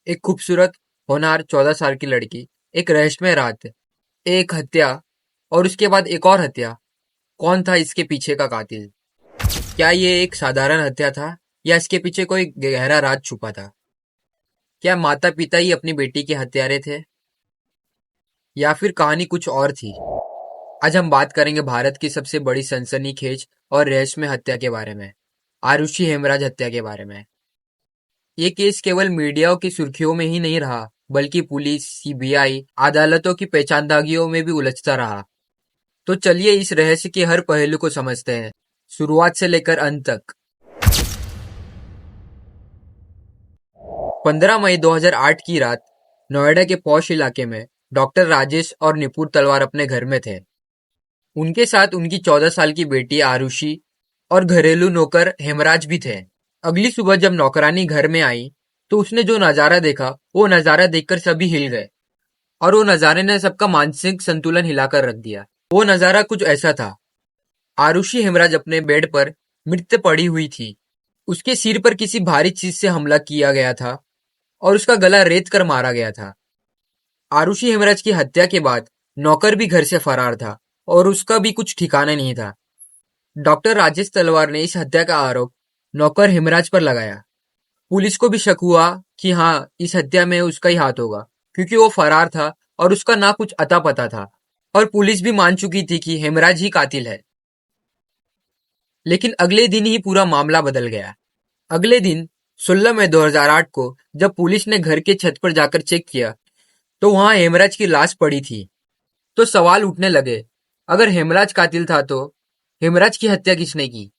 एक खूबसूरत होनहार 14 साल की लड़की, एक रहस्यमय रात, एक हत्या और उसके बाद एक और हत्या। कौन था इसके पीछे का कातिल? क्या ये एक साधारण हत्या था या इसके पीछे कोई गहरा राज छुपा था? क्या माता पिता ही अपनी बेटी के हत्यारे थे या फिर कहानी कुछ और थी? आज हम बात करेंगे भारत की सबसे बड़ी सनसनीखेज और रहस्यमय हत्या के बारे में, आरुषि हेमराज हत्या के बारे में। ये केस केवल मीडिया की सुर्खियों में ही नहीं रहा, बल्कि पुलिस, सीबीआई, अदालतों की पेचानदागियों में भी उलझता रहा। तो चलिए इस रहस्य के हर पहलू को समझते हैं, शुरुआत से लेकर अंत तक। 15 मई 2008 की रात नोएडा के पॉश इलाके में डॉक्टर राजेश और निपुण तलवार अपने घर में थे। उनके साथ उनकी 14 साल की बेटी आरुषि और घरेलू नौकर हेमराज भी थे। अगली सुबह जब नौकरानी घर में आई तो उसने जो नजारा देखा, वो नजारा देखकर सभी हिल गए और वो नजारे ने सबका मानसिक संतुलन हिलाकर रख दिया। वो नजारा कुछ ऐसा था। आरुषि हेमराज अपने बेड पर मृत पड़ी हुई थी। उसके सिर पर किसी भारी चीज से हमला किया गया था और उसका गला रेत कर मारा गया था। आरुषि हेमराज की हत्या के बाद नौकर भी घर से फरार था और उसका भी कुछ ठिकाना नहीं था। डॉक्टर राजेश तलवार ने इस हत्या का आरोप नौकर हेमराज पर लगाया। पुलिस को भी शक हुआ कि हाँ, इस हत्या में उसका ही हाथ होगा, क्योंकि वो फरार था और उसका ना कुछ अता पता था और पुलिस भी मान चुकी थी कि हेमराज ही कातिल है। लेकिन अगले दिन ही पूरा मामला बदल गया। अगले दिन 16 मई 2008 को जब पुलिस ने घर के छत पर जाकर चेक किया तो वहां हेमराज की लाश पड़ी थी। तो सवाल उठने लगे, अगर हेमराज कातिल था तो हेमराज की हत्या किसने की?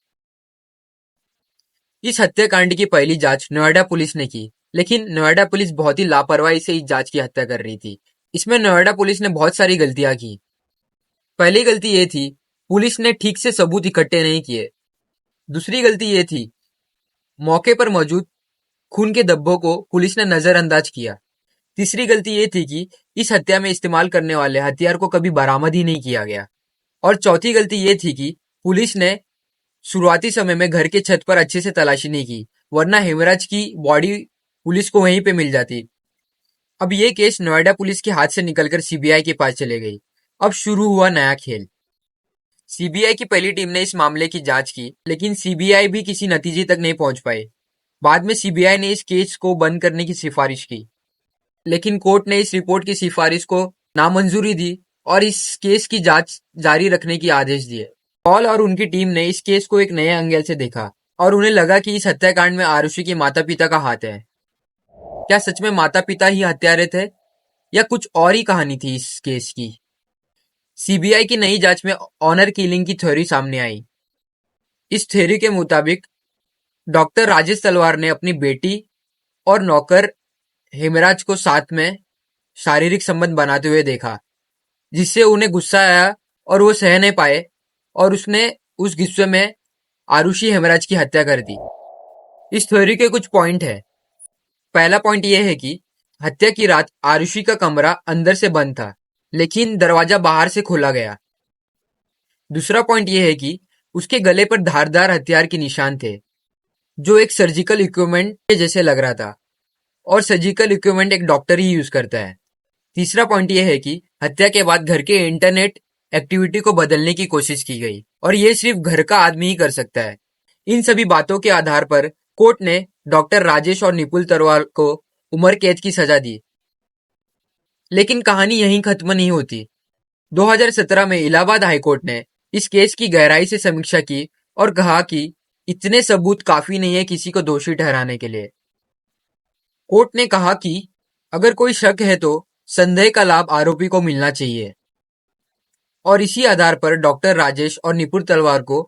इस हत्याकांड की पहली जांच नोएडा पुलिस ने की, लेकिन नोएडा पुलिस बहुत ही लापरवाही से इस जांच की हत्या कर रही थी। इसमें नोएडा पुलिस ने बहुत सारी गलतियां की। पहली गलती ये थी, पुलिस ने ठीक से सबूत इकट्ठे नहीं किए। दूसरी गलती ये थी, मौके पर मौजूद खून के धब्बों को पुलिस ने नजरअंदाज किया। तीसरी गलती ये थी कि इस हत्या में इस्तेमाल करने वाले हथियार को कभी बरामद ही नहीं किया गया। और चौथी गलती ये थी कि पुलिस ने शुरुआती समय में घर के छत पर अच्छे से तलाशी नहीं की, वरना हेमराज की बॉडी पुलिस को वहीं पे मिल जाती। अब ये केस नोएडा पुलिस के हाथ से निकलकर सीबीआई के पास चले गई। अब शुरू हुआ नया खेल। सीबीआई की पहली टीम ने इस मामले की जांच की, लेकिन सीबीआई भी किसी नतीजे तक नहीं पहुंच पाई। बाद में सीबीआई ने इस केस को बंद करने की सिफारिश की, लेकिन कोर्ट ने इस रिपोर्ट की सिफारिश को नामंजूरी दी और इस केस की जांच जारी रखने की आदेश दिए। पॉल और उनकी टीम ने इस केस को एक नए एंगल से देखा और उन्हें लगा कि इस हत्याकांड में आरुषि के माता पिता का हाथ है। क्या सच में माता पिता ही हत्यारे थे या कुछ और ही कहानी थी इस केस की? सीबीआई की नई जांच में ऑनर किलिंग की थ्योरी सामने आई। इस थ्योरी के मुताबिक डॉक्टर राजेश तलवार ने अपनी बेटी और नौकर हेमराज को साथ में शारीरिक संबंध बनाते हुए देखा, जिससे उन्हें गुस्सा आया और वो सह नहीं पाए और उसने उस गुस्से में आरुषि हेमराज की हत्या कर दी। इस थ्योरी के कुछ पॉइंट है। पहला पॉइंट यह है कि हत्या की रात आरुषि का कमरा अंदर से बंद था, लेकिन दरवाजा बाहर से खोला गया। दूसरा पॉइंट यह है कि उसके गले पर धारदार हथियार के निशान थे, जो एक सर्जिकल इक्विपमेंट के जैसे लग रहा था, और सर्जिकल इक्विपमेंट एक डॉक्टर ही यूज करता है। तीसरा पॉइंट यह है कि हत्या के बाद घर के इंटरनेट एक्टिविटी को बदलने की कोशिश की गई और ये सिर्फ घर का आदमी ही कर सकता है। इन सभी बातों के आधार पर कोर्ट ने डॉक्टर राजेश और निपुल तरवाल को उम्र कैद की सजा दी। लेकिन कहानी यहीं खत्म नहीं होती। 2017 में इलाहाबाद हाईकोर्ट ने इस केस की गहराई से समीक्षा की और कहा कि इतने सबूत काफी नहीं है किसी को दोषी ठहराने के लिए। कोर्ट ने कहा कि अगर कोई शक है तो संदेह का लाभ आरोपी को मिलना चाहिए, और इसी आधार पर डॉक्टर राजेश और निपुण तलवार को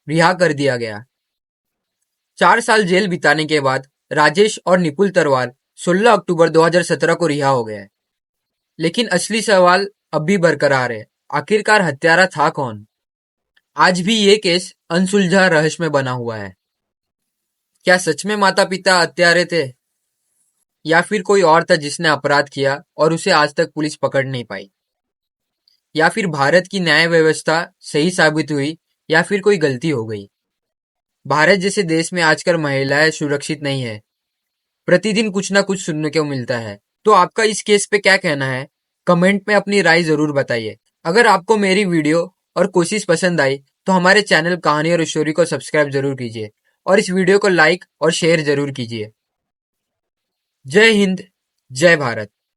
रिहा कर दिया गया। 4 साल जेल बिताने के बाद राजेश और निपुण तलवार 16 अक्टूबर 2017 को रिहा हो गए। लेकिन असली सवाल अब भी बरकरार है, आखिरकार हत्यारा था कौन? आज भी ये केस अनसुलझा रहस्य में बना हुआ है। क्या सच में माता पिता हत्यारे थे या फिर कोई और था जिसने अपराध किया और उसे आज तक पुलिस पकड़ नहीं पाई? या फिर भारत की न्याय व्यवस्था सही साबित हुई या फिर कोई गलती हो गई? भारत जैसे देश में आजकल महिलाएं सुरक्षित नहीं है, प्रतिदिन कुछ ना कुछ सुनने को मिलता है। तो आपका इस केस पे क्या कहना है? कमेंट में अपनी राय जरूर बताइए। अगर आपको मेरी वीडियो और कोशिश पसंद आई तो हमारे चैनल कहानी और स्टोरी को सब्सक्राइब जरूर कीजिए और इस वीडियो को लाइक और शेयर जरूर कीजिए। जय हिंद, जय भारत।